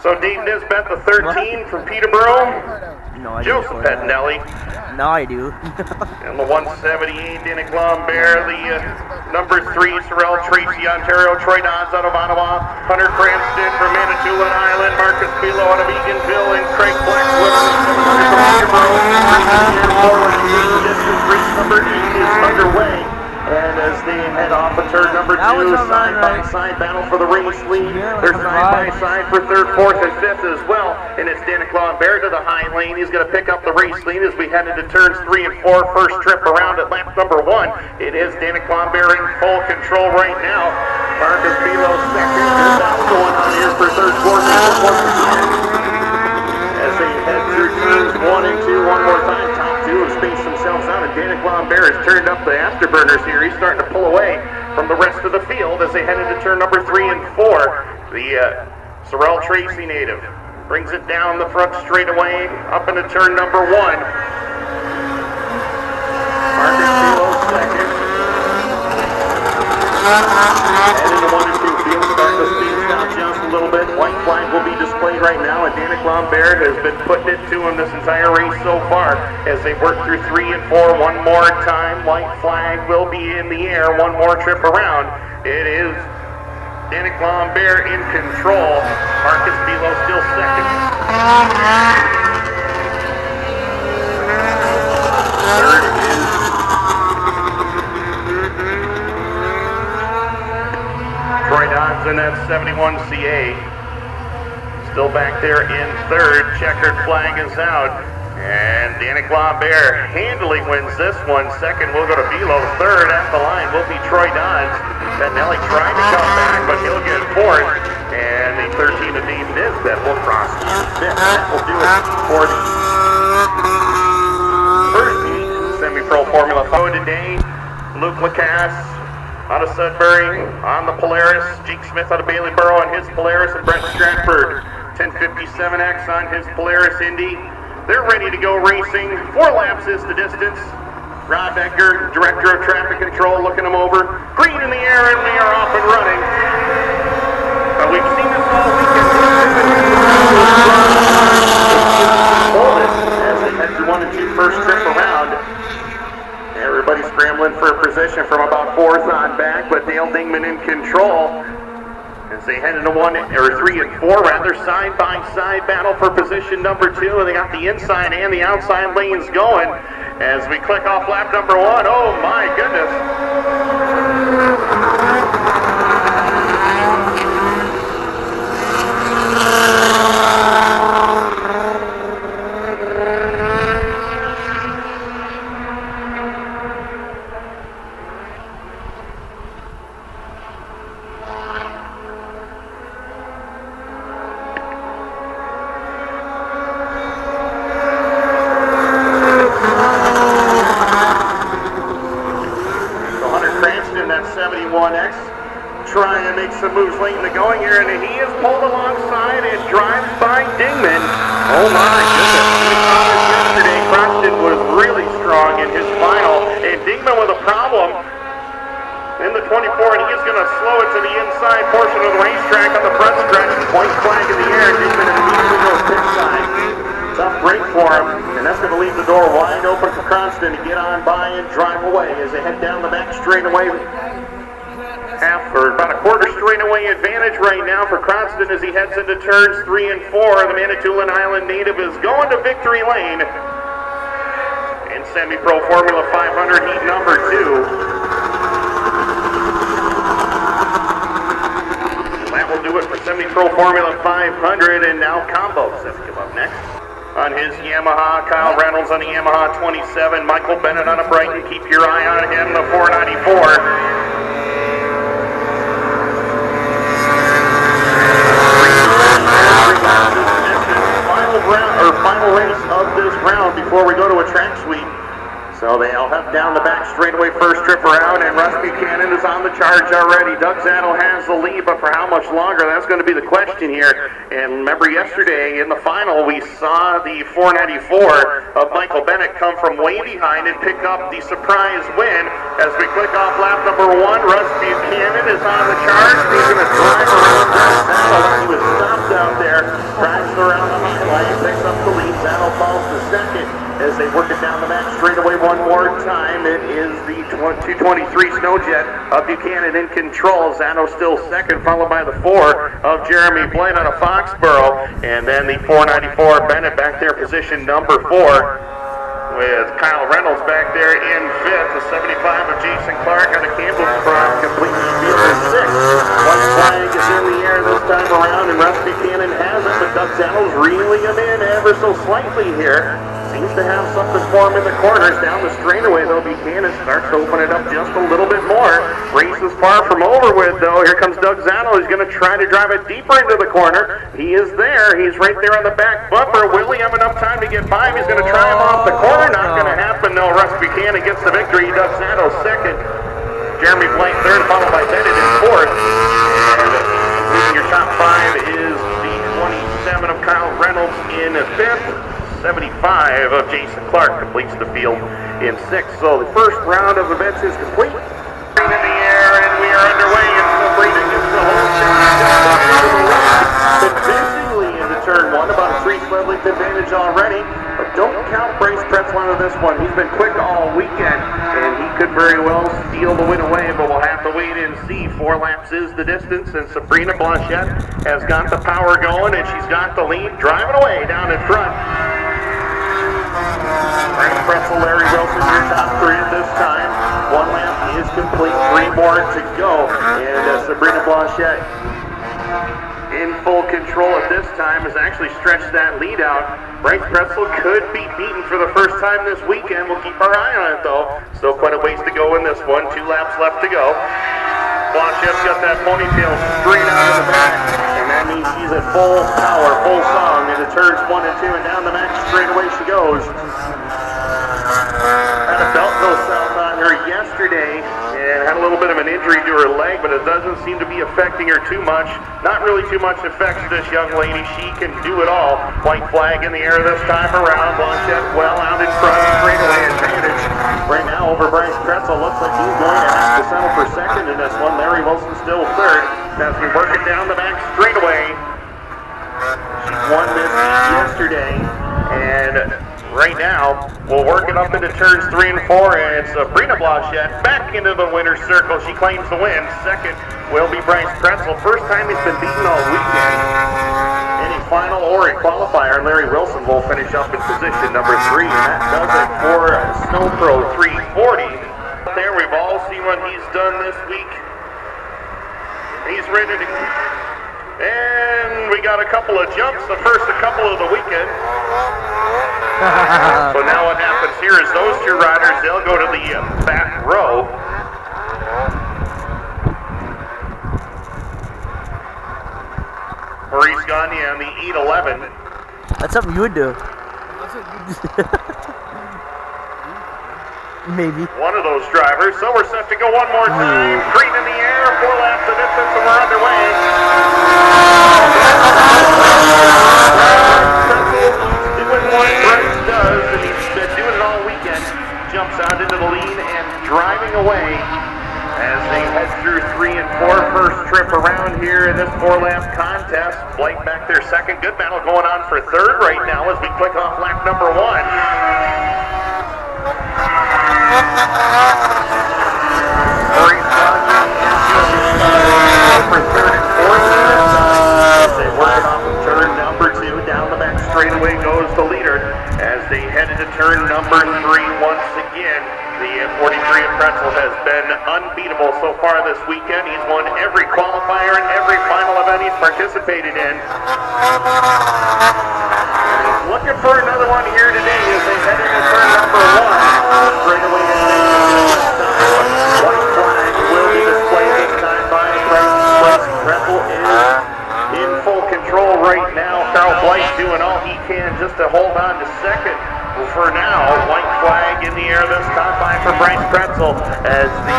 So Dave Nisbet, the 13 from Peterborough. No, I Joseph Pettinelli. No, I do. And the 178, Danik Lambert. The number 3, Sorrel Tracy, Ontario. Troy Dodds out of Ottawa. Hunter Cranston from Manitoulin Island. Marcus Bilo out of Eganville. And Craig Blackwood on the 700 from Peterborough. Race number 8 is underway. And as they head off of turn number 2, side-by-side battle for the race lead. They're side-by-side for 3rd, 4th, and 5th as well. And it's Danik Lambert to the high lane. He's going to pick up the race lead as we head into turns 3 and 4. First trip around at lap number 1. It is Danik Lambert in full control right now. Marcus Bilo second. Good battle going on here for 3rd, 4th, and 5th. As they head through turns 1 and 2 one more time. Top 2 have spaced themselves out, and Danik Lambert has turned up the afterburners here. He's starting to pull away from the rest of the field as they head into turn number 3 and 4. The Sorrel Tracy native brings it down the front straightaway up into turn number 1. Marcus Bilo second. And into 1 and 2 field, starting to speed down just a little bit. White flag will be displayed right now, and Danik Lambert has been putting it to him this entire race so far as they work through 3 and 4 one more time. White flag will be in the air one more trip around. It is Danik Lambert in control. Marcus Bilo still second. Third is Troy Dodds in that 71 CA. Still back there in 3rd. Checkered flag is out. And Danik Lambert handily wins this one. 2nd will go to Bilo. 3rd at the line will be Troy Dodds. Pettinelli trying to come back, but he'll get 4th. And the 13 of Dave Nisbet will cross 5th. That will do it for the first meet semi-pro Formula 5 today. Luke Lacasse out of Sudbury on the Polaris. Jake Smith out of Bailey-Borough on his Polaris, and Brent Stratford 1057X on his Polaris Indy. They're ready to go racing. 4 laps is the distance. Rob Edgar, Director of Traffic Control, looking them over. Green in the air, and we are off and running. We've seen this all weekend. As they head to 1 and 2 first trip around. Everybody scrambling for a position from about 4th on back, but Dale Dingman in control. As they head into 1 or 3 and 4, rather side-by-side battle for position number 2. And they got the inside and the outside lanes going. As we click off lap number 1, oh my goodness. Trying to make some moves late in the going here, and he is pulled alongside and drives by Dingman. Oh my goodness. We saw this yesterday. Croxton was really strong in his final, and Dingman with a problem in the 24, and he is going to slow it to the inside portion of the racetrack on the front stretch. Point flag in the air. Dingman immediately goes pit side. Tough break for him, and that's going to leave the door wide open for Croxton to get on by and drive away as they head down the back straightaway. Half or about a quarter straightaway advantage right now for Croxton as he heads into turns 3 and 4. The Manitoulin Island native is going to victory lane in semi-pro Formula 500 heat number 2. That will do it for semi-pro Formula 500, and now combos have come up next. On his Yamaha, Kyle Reynolds on the Yamaha 27, Michael Bennett on a Brighton. Keep your eye on him, the 494. Final race of this round before we go to a track sweep. So they'll have down the back straightaway first trip around, and Russ Buchanan is on the charge already. Doug Zattel has the lead, but for how much longer? That's going to be the question here. And remember yesterday in the final, we saw the 494 of Michael Bennett come from way behind and pick up the surprise win. As we click off lap number 1, Russ Buchanan is on the charge. He's going to drive around Doug Zattel. He was stopped out there. Drives around the high line, picks up the lead. Zano falls to second as they work it down the back straightaway one more time. It is the 223 Snowjet of Buchanan in control. Zano still second, followed by the 4 of Jeremy Blaine out of Foxborough. And then the 494 Bennett back there, position number 4. With Kyle Reynolds back there in 5th, the 75 of Jason Clark out of Campbell's front, completely field in 6th. White flag is in the air this time around, and Russ Buchanan has it, but Doug Zano's reeling him in ever so slightly here. Seems to have something for him in the corners. Down the straightaway, though, Buchanan starts to open it up just a little bit more. Race is far from over with, though. Here comes Doug Zano. He's going to try to drive it deeper into the corner. He is there. He's right there on the back bumper. Will he have enough time to get by him? He's going to try him off the corner. Not going to happen, though. Russ Buchanan gets the victory. Doug Zano second. Jeremy Blank third, followed by Bennett in 4th. And your top 5 is the 27 of Kyle Reynolds in 5th. 75 of Jason Clark completes the field in 6th. So the first round of events is complete. In the air, and we are underway. And Sabrina gets the whole shot. Convincingly into turn 1, about a 3-sled length advantage already. But don't count Bryce Pretzel out of this one. He's been quick all weekend, and he could very well steal the win away. But we'll have to wait and see. 4 laps is the distance, and Sabrina Blanchette has got the power going, and she's got the lead, driving away down in front. Bryce Pretzel, Larry Wilson, your top 3 this time. 1 lap is complete, 3 more to go. And Sabrina Blanchette in full control at this time has actually stretched that lead out. Bryce Pretzel could be beaten for the first time this weekend. We'll keep our eye on it, though. Still quite a ways to go in this one. 2 laps left to go. Blanchette's got that ponytail straight out of the back, and that means she's at full power, full song into turns 1 and 2, and down the back straightaway she goes. Had a belt go south on her yesterday and had a little bit of an injury to her leg, but it doesn't seem to be affecting her too much. Not really too much affects this young lady. She can do it all. White flag in the air this time around. Blanchette well out in front, straightaway advantage. Right now over Bryce Pretzel. Looks like he's going to have to settle for second in this one. Larry Wilson still third. As we work it down the back straightaway. She won this yesterday, and right now, we'll work it up into turns 3 and 4, and Sabrina Blanchette back into the winner's circle. She claims the win. Second will be Bryce Pretzel. First time he's been beaten all weekend. In a final or a qualifier, Larry Wilson will finish up in position number 3, and that does it for Snow Pro 340. There, we've all seen what he's done this week. He's ready to... And we got a couple of jumps, the first a couple of the weekend. So now what happens here is those 2 riders, they'll go to the back row. Maurice Gagne on the 811. That's something you would do. Maybe. One of those drivers. So we're set to go one more time. Green in the air, 4 laps of distance, and we're underway. Doing what Bryce does, and he's been doing it all weekend. Jumps out into the lead and driving away as they head through 3 and 4. First trip around here in this 4-lap contest. Blake back there second. Good battle going on for third right now as we click off lap number 1. Maurice Gagne for third and fourth. They work it off of turn number 2. Down the back straightaway goes the leader as they head into turn number 3 once again. The 43 of Pretzel has been unbeatable so far this weekend. He's won every qualifier and every final event he's participated in. Looking for another one here today as they head into turn number 1. Straight away in white flag will be displayed this time by Bryce Pretzel is in full control right now. Carl Blake doing all he can just to hold on to second. For now, white flag in the air this time by for Bryce Pretzel as the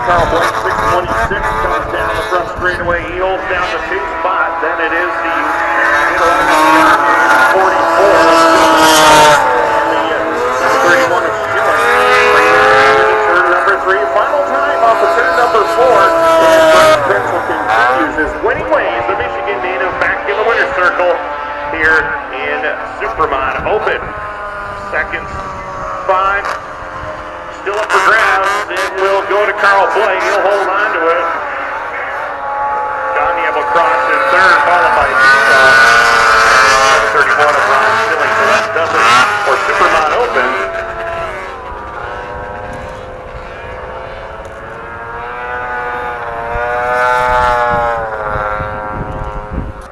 Carl Blake 626 comes down the front straightaway. He holds down the 2 spot. Then it is the 44. And the 31 of Schiller. Turn number 3. Final time off of turn number 4. And Bryce Pretzel continues his winning ways. The Michigan native back in the winner's Supermod open. Seconds, 5. Still up for grabs. It will go to Carl Blake. He'll hold on to it. Johnny will cross in third, followed by Diesel. 31 of Ron Stilling. So that does it for Supermod open.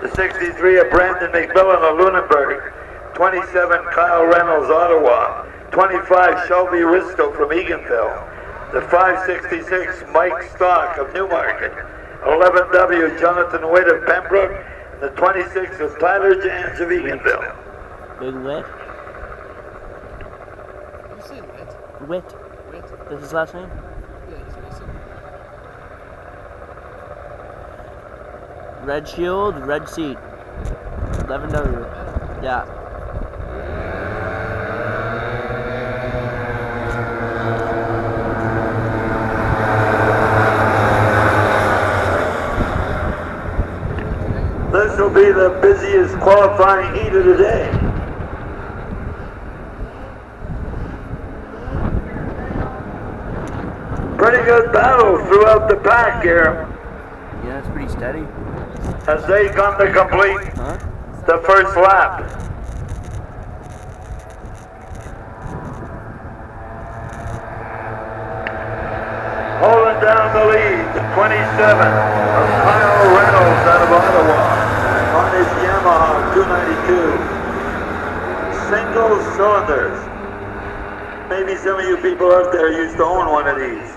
The 63 of Brandon McMillan of Lunenburg. 27 Kyle Reynolds, Ottawa. 25 Shelby Risto from Eganville. The 566 Mike Stock of Newmarket. 11W Jonathan Witt of Pembroke. And the 26 of Tyler Jans of Eganville. Big Wit. You say lit? Wit. Wit? That's his last name? Yeah, that's what I said. Red shield, red seat. 11W. Yeah. This will be the busiest qualifying heat of the day. Pretty good battle throughout the pack here Yeah, it's pretty steady. as they come to complete Huh? the first lap. Holding down the lead, the 27 of Kyle Reynolds out of Ottawa on his Yamaha 292. Single cylinders. Maybe some of you people out there used to own one of these.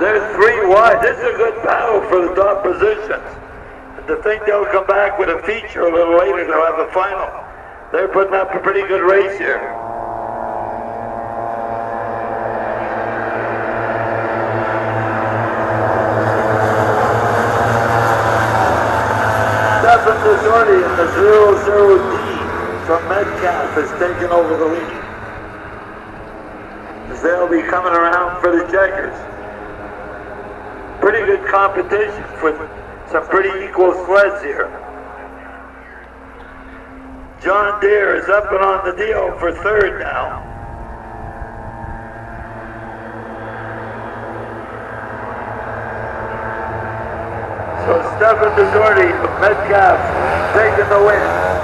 They're 3 wide. This is a good battle for the top positions. And to think they'll come back with a feature a little later, they'll have a final. They're putting up a pretty good race here. Stefan Desordi in the 00D from Metcalf has taken over the lead. As they'll be coming around for the checkers. Pretty good competition with some pretty equal sleds here. John Deere is up and on the deal for third now. So Stefan Desordi of Metcalf taking the win.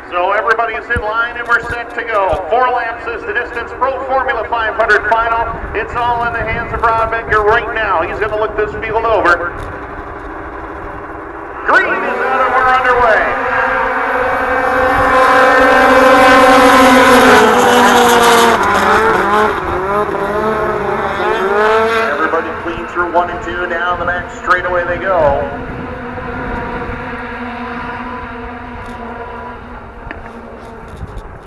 So everybody's in line and we're set to go. 4 laps is the distance. Pro Formula 500 final. It's all in the hands of Rob Edgar right now. He's going to look this field over. Green is out and we're underway. Everybody clean through 1 and 2. Down the back straightaway they go.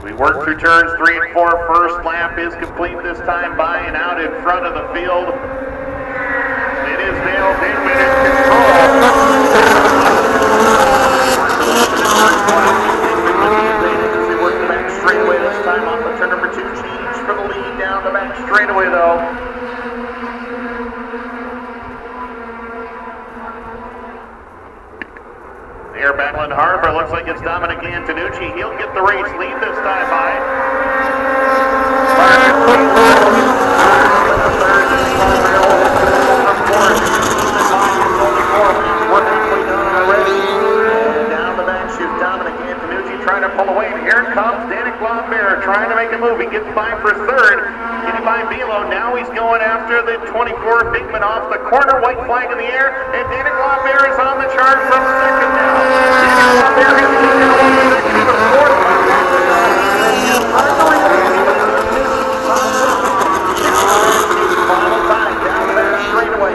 We work through turns 3 and 4. First lap is complete this time by and out in front of the field. It is Dale Dickman in control. for the lead down the back straightaway, though. They're battling hard, but it looks like it's Dominic Antonucci. He'll get the race lead this time by. Down the back chute, Dominic Antonucci trying to pull away. And here comes Danik Lambert trying to make a move. He gets by for third. Getting by Velo. Now he's going after the 24 Bigman off the corner. White flag in the air. And Danik Lambert is on the charge from second now. Danik Lambert has taken over the fourth.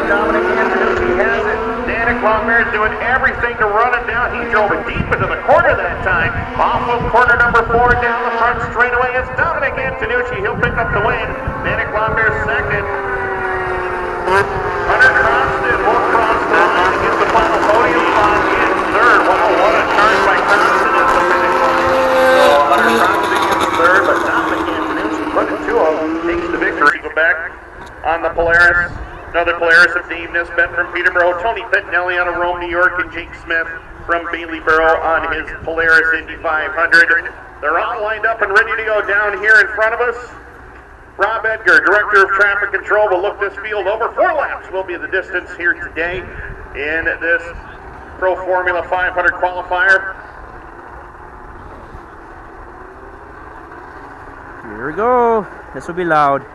Dominic Antonucci has it. Danik Lambert doing everything to run it down. He drove it deep into the corner that time. Off of corner number 4 down the front straightaway is Dominic Antonucci. He'll pick up the win. Danik Lambert second. Hunter Cronston will cross the line to get the final podium spot in third. Wow, what a charge by Cronston at the finish line. So Hunter Cronston gets third, but Dominic Antonucci put it to him. Takes the victory. Go back on the Polaris. Another Polaris of Dave Nisbet from Peterborough, Tony Pettinelli out of Rome, New York, and Jake Smith from Bailey-Borough on his Polaris Indy 500. They're all lined up and ready to go down here in front of us. Rob Edgar, Director of Traffic Control, will look this field over. 4 laps will be the distance here today in this Pro Formula 500 qualifier. Here we go. This will be loud.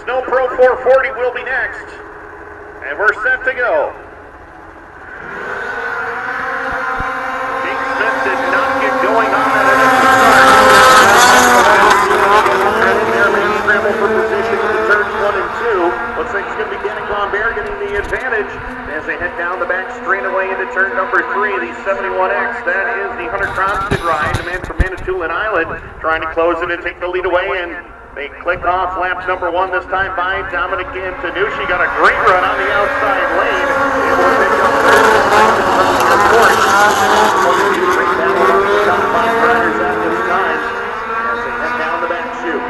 Snow Pro 440 will be next. And we're set to go. Jake Smith did not get going on that initial start. Scramble for position in the turns 1 and 2. Looks like it's going to be Danik Lambert getting the advantage as they head down the back straightaway into turn number 3, the 71X. That is the Hunter Cronston ride, the man from Manitoulin Island, trying to close it and take the lead away. And they click off lap number 1 this time by Dominic Antonucci. Got a great run on the outside lane. It will pick up third from the airport. Great battle among the top 5 riders at this time as they head down the back chute.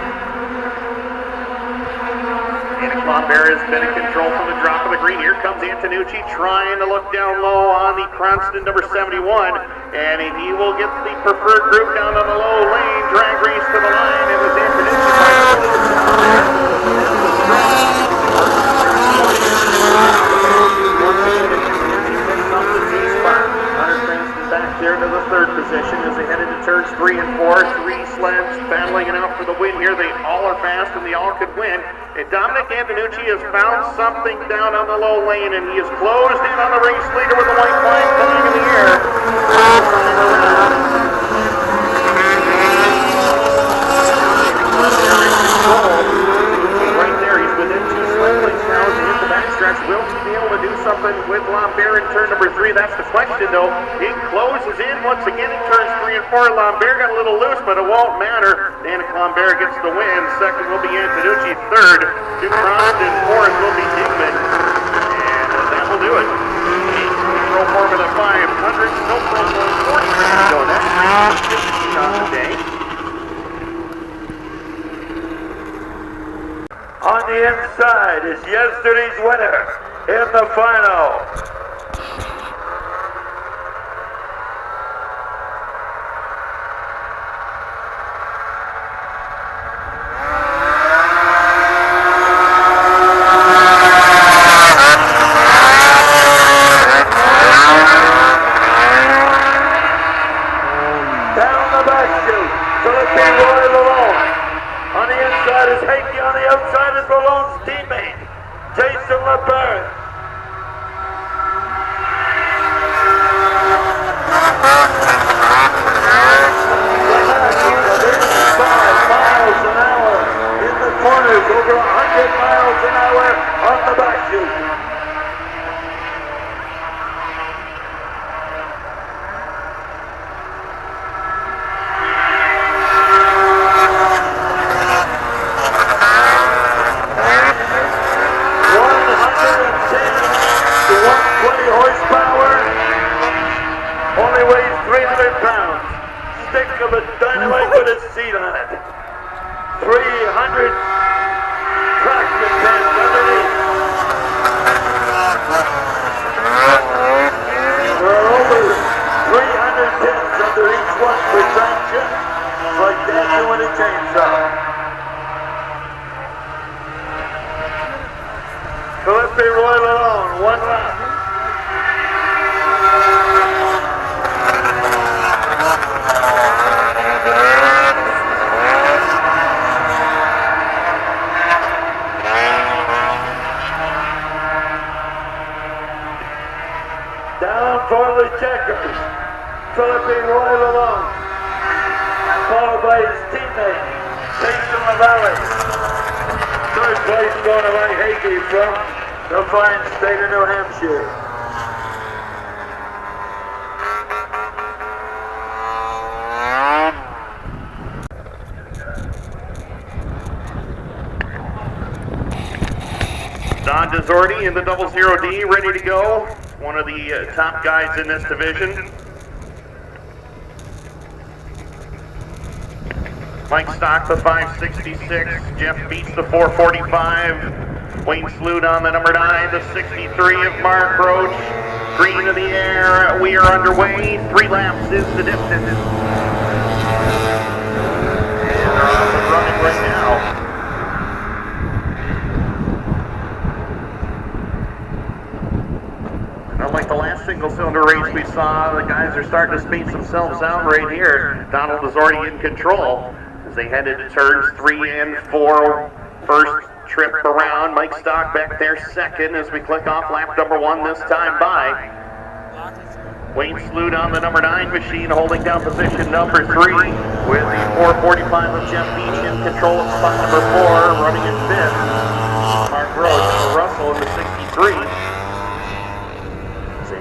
Danik Lambert has been in control from the drop of the green. Here comes Antonucci trying to look down low on the Cronston number 71. And he will get the preferred group down on the low lane. Drag race to the line. It was Antonucci trying to push it down there. Back there to the third position as they head into turns 3 and 4. 3 sleds battling it out for the win here. They all are fast and they all could win. And Dominic Antonucci has found something down on the low lane and he is closed in on the race leader with the white flag flying in the air. Right there, he's within 2 sled plates now as he hits the backstretch. Will he be able to do something with Lambert in turn number 3? That's the question, though. It closes in once again in turns 3 and 4. Lambert got a little loose, but it won't matter. Danik Lambert gets the win. Second will be Antonucci. Third to Cronston. Fourth will be Digman. And that will do it. Pro Formula 500. No Pro 440. So that's on the day. On the inside is yesterday's winner in the final. Down the back chute, Philippe Roy Lalonde. On the inside is Hakey, on the outside is Lalonde's teammate, Jason LeBert. Miles an hour in the corners, over 100 miles an hour on the back chute. Only weighs 300 pounds. Stick of a dynamite with a seat on it. 300 100 traction pins underneath. There are over 300 pins under each one for traction. It's like that doing a chainsaw. Felipe Royal alone, one lap. Down for the checkers. Philippine Royal alone. Followed by his teammate, Jason LaValle. Third place going to Ray Hagee from the fine state of New Hampshire. Don Desordi in the 00D, ready to go. One of the top guys in this division. Mike Stock, the 566. Jeff Beats, the 445. Wayne Sloot on the number 9, the 63 of Mark Roach. Green in the air. We are underway. 3 laps is the distance. And they're off and running right now. Unlike the last single-cylinder race we saw, the guys are starting to space themselves out right here. Donald is already in control as they head into turns 3 and 4. First trip around. Mike Stock back there second as we click off lap number 1 this time by. Wayne Sloot on the number 9 machine holding down position number 3 with the 445 of Jeff Beach in control of spot number 4, running in 5th. Mark Roach, Russell in the 63.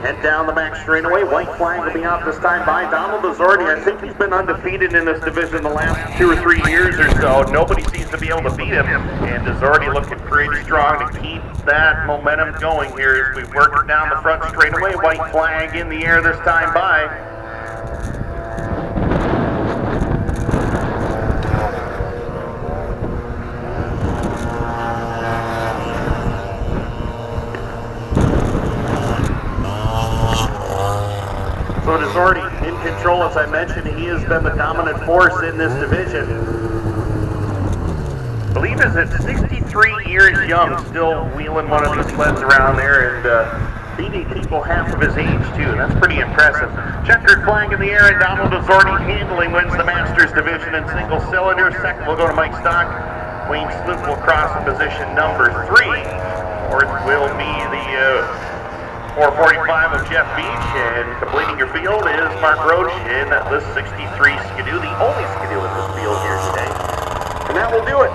Head down the back straightaway. White flag will be out this time by Donald Desordi. I think he's been undefeated in this division the last 2 or 3 years or so. Nobody seems to be able to beat him. And Desordi looking pretty strong to keep that momentum going here as we work down the front straightaway. White flag in the air this time by. So Desordi in control, as I mentioned. He has been the dominant force in this division. I believe he's at 63 years young, still wheeling one of these sleds around there and beating people half of his age too. That's pretty impressive. Checkered flag in the air, and Donald Desordi handling wins the Masters division in single cylinder. Second will go to Mike Stock. Wayne Sloot will cross in position number 3. Fourth will be the 445 of Jeff Beach, and completing your field is Mark Roach in the 63 Skidoo, the only Skidoo in this field here today. And that will do it.